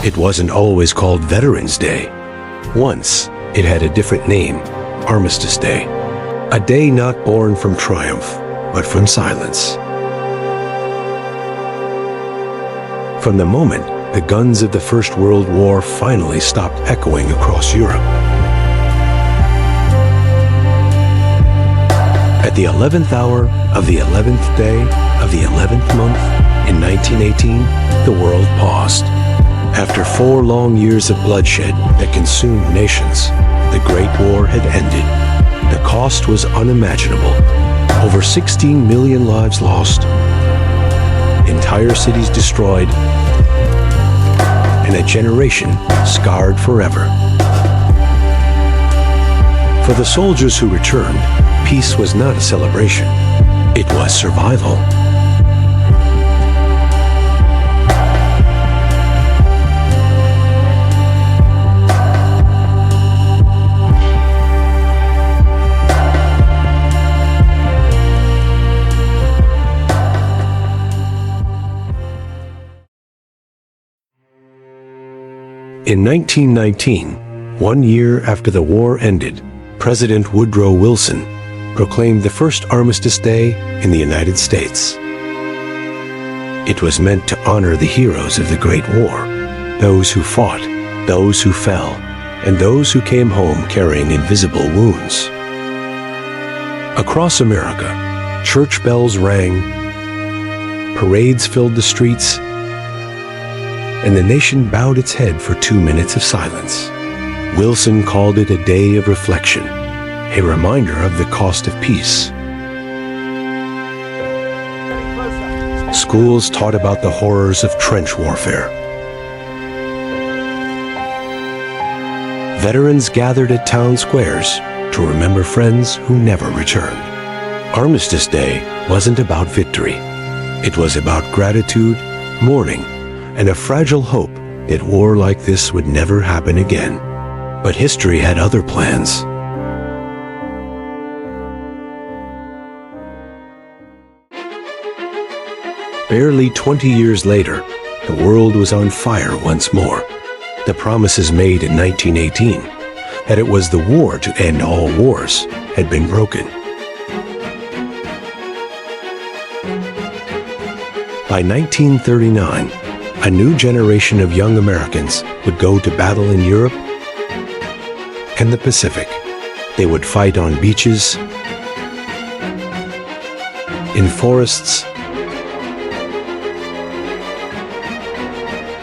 It wasn't always called Veterans Day. Once, it had a different name, Armistice Day. A day not born from triumph, but from silence. From the moment the guns of the First World War finally stopped echoing across Europe. At the 11th hour of the 11th day of the 11th month in 1918, the world paused. After 4 long years of bloodshed that consumed nations, the Great War had ended. The cost was unimaginable. Over 16 million lives lost, entire cities destroyed, and a generation scarred forever. For the soldiers who returned, peace was not a celebration. It was survival. In 1919, 1 year after the war ended, President Woodrow Wilson proclaimed the first Armistice Day in the United States. It was meant to honor the heroes of the Great War, those who fought, those who fell, and those who came home carrying invisible wounds. Across America, church bells rang, parades filled the streets, and the nation bowed its head for 2 minutes of silence. Wilson called it a day of reflection, a reminder of the cost of peace. Schools taught about the horrors of trench warfare. Veterans gathered at town squares to remember friends who never returned. Armistice Day wasn't about victory. It was about gratitude, mourning, and a fragile hope that war like this would never happen again. But history had other plans. Barely 20 years later, the world was on fire once more. The promises made in 1918, that it was the war to end all wars, had been broken. By 1939, a new generation of young Americans would go to battle in Europe and the Pacific. They would fight on beaches, in forests,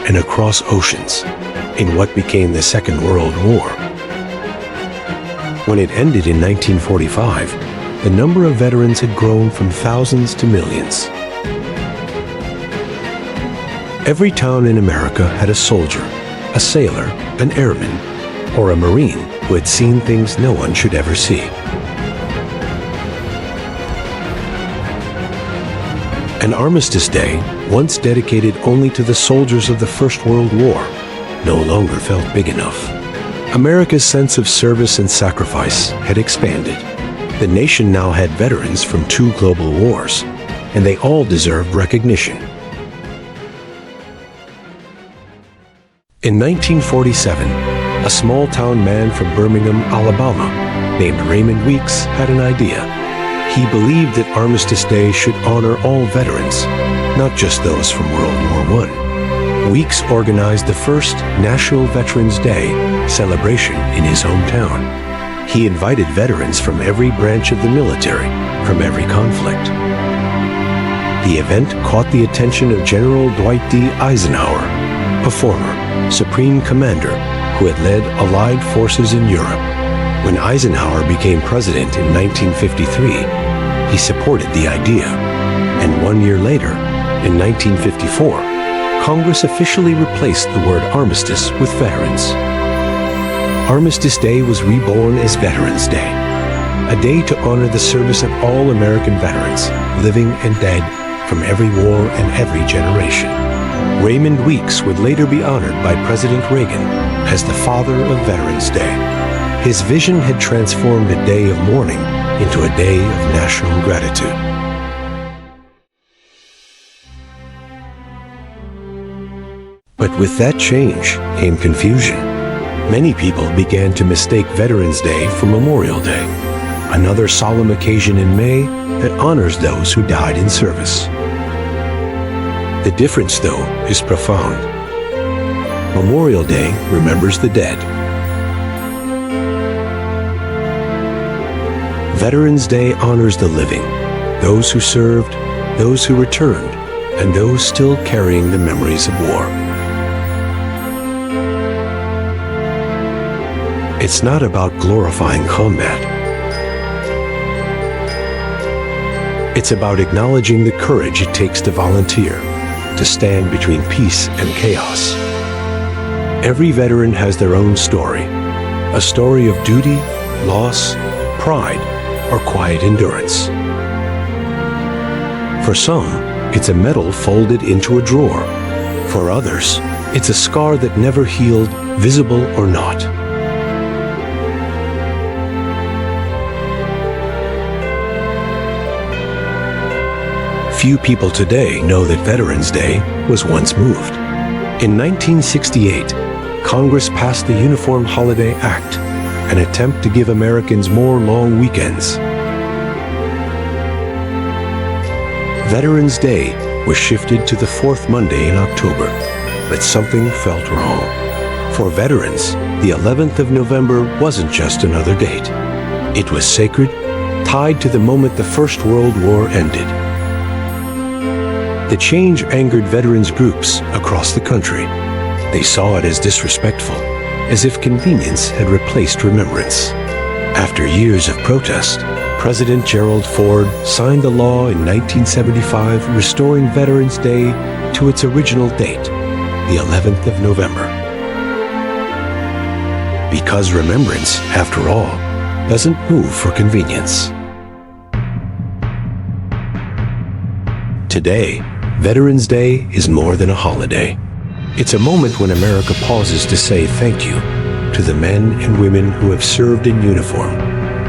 and across oceans in what became the Second World War. When it ended in 1945, the number of veterans had grown from thousands to millions. Every town in America had a soldier, a sailor, an airman, or a Marine who had seen things no one should ever see. An Armistice Day, once dedicated only to the soldiers of the First World War, no longer felt big enough. America's sense of service and sacrifice had expanded. The nation now had veterans from 2 global wars, and they all deserved recognition. In 1947, a small-town man from Birmingham, Alabama, named Raymond Weeks, had an idea. He believed that Armistice Day should honor all veterans, not just those from World War I. Weeks organized the first National Veterans Day celebration in his hometown. He invited veterans from every branch of the military, from every conflict. The event caught the attention of General Dwight D. Eisenhower, a former Supreme Commander who had led Allied forces in Europe. When Eisenhower became president in 1953, he supported the idea. And 1 year later, in 1954, Congress officially replaced the word armistice with veterans. Armistice Day was reborn as Veterans Day, a day to honor the service of all American veterans, living and dead, from every war and every generation. Raymond Weeks would later be honored by President Reagan as the father of Veterans Day. His vision had transformed a day of mourning into a day of national gratitude. But with that change came confusion. Many people began to mistake Veterans Day for Memorial Day, another solemn occasion in May that honors those who died in service. The difference, though, is profound. Memorial Day remembers the dead. Veterans Day honors the living, those who served, those who returned, and those still carrying the memories of war. It's not about glorifying combat. It's about acknowledging the courage it takes to volunteer, to stand between peace and chaos. Every veteran has their own story, a story of duty, loss, pride, or quiet endurance. For some, it's a medal folded into a drawer. For others, it's a scar that never healed, visible or not. Few people today know that Veterans Day was once moved. In 1968, Congress passed the Uniform Holiday Act, an attempt to give Americans more long weekends. Veterans Day was shifted to the fourth Monday in October, but something felt wrong. For veterans, the 11th of November wasn't just another date. It was sacred, tied to the moment the First World War ended. The change angered veterans groups across the country. They saw it as disrespectful, as if convenience had replaced remembrance. After years of protest, President Gerald Ford signed a law in 1975 restoring Veterans Day to its original date, the 11th of November. Because remembrance, after all, doesn't move for convenience. Today, Veterans Day is more than a holiday. It's a moment when America pauses to say thank you to the men and women who have served in uniform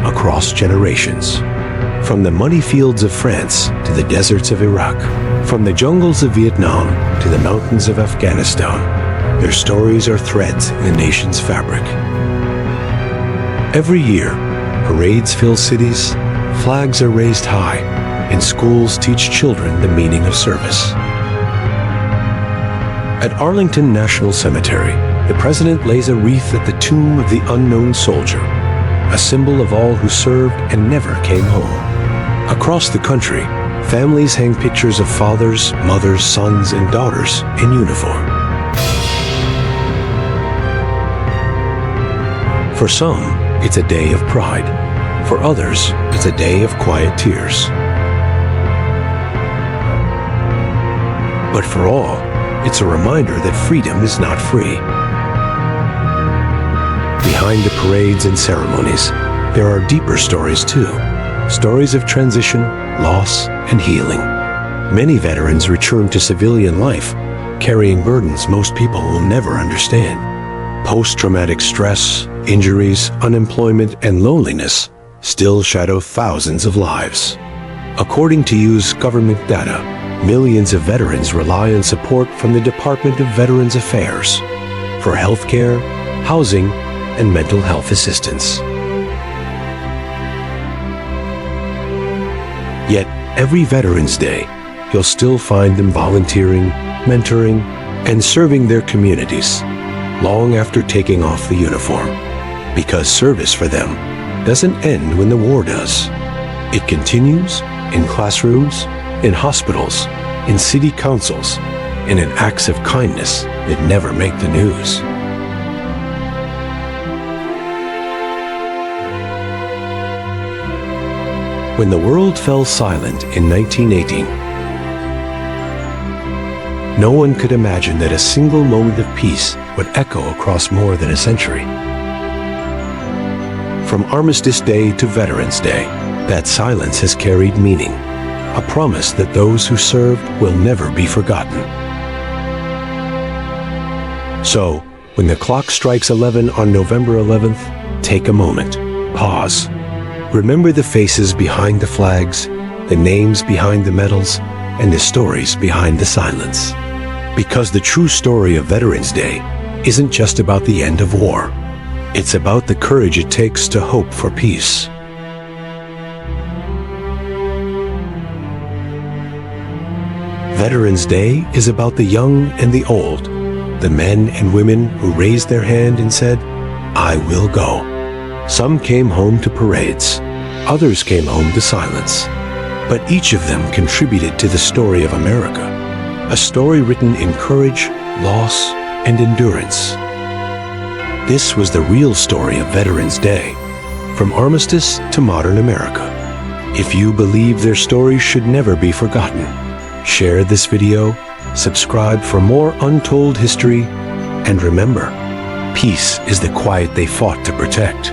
across generations. From the muddy fields of France to the deserts of Iraq, from the jungles of Vietnam to the mountains of Afghanistan, their stories are threads in the nation's fabric. Every year, parades fill cities, flags are raised high, and schools teach children the meaning of service. At Arlington National Cemetery, the president lays a wreath at the tomb of the unknown soldier, a symbol of all who served and never came home. Across the country, families hang pictures of fathers, mothers, sons, and daughters in uniform. For some, it's a day of pride. For others, it's a day of quiet tears. But for all, it's a reminder that freedom is not free. Behind the parades and ceremonies, there are deeper stories too. Stories of transition, loss, and healing. Many veterans return to civilian life, carrying burdens most people will never understand. Post-traumatic stress, injuries, unemployment, and loneliness still shadow thousands of lives. According to U.S. government data, millions of veterans rely on support from the Department of Veterans Affairs for healthcare, housing, and mental health assistance. Yet, every Veterans Day, you'll still find them volunteering, mentoring, and serving their communities long after taking off the uniform. Because service for them doesn't end when the war does. It continues in classrooms, in hospitals, in city councils, and in acts of kindness that never make the news. When the world fell silent in 1918, no one could imagine that a single moment of peace would echo across more than a century. From Armistice Day to Veterans Day, that silence has carried meaning, a promise that those who served will never be forgotten. So, when the clock strikes 11 on November 11th, take a moment, pause. Remember the faces behind the flags, the names behind the medals, and the stories behind the silence. Because the true story of Veterans Day isn't just about the end of war. It's about the courage it takes to hope for peace. Veterans Day is about the young and the old, the men and women who raised their hand and said, "I will go." Some came home to parades, others came home to silence. But each of them contributed to the story of America, a story written in courage, loss, and endurance. This was the real story of Veterans Day, from Armistice to modern America. If you believe their stories should never be forgotten, share this video, subscribe for more untold history, and remember, peace is the quiet they fought to protect.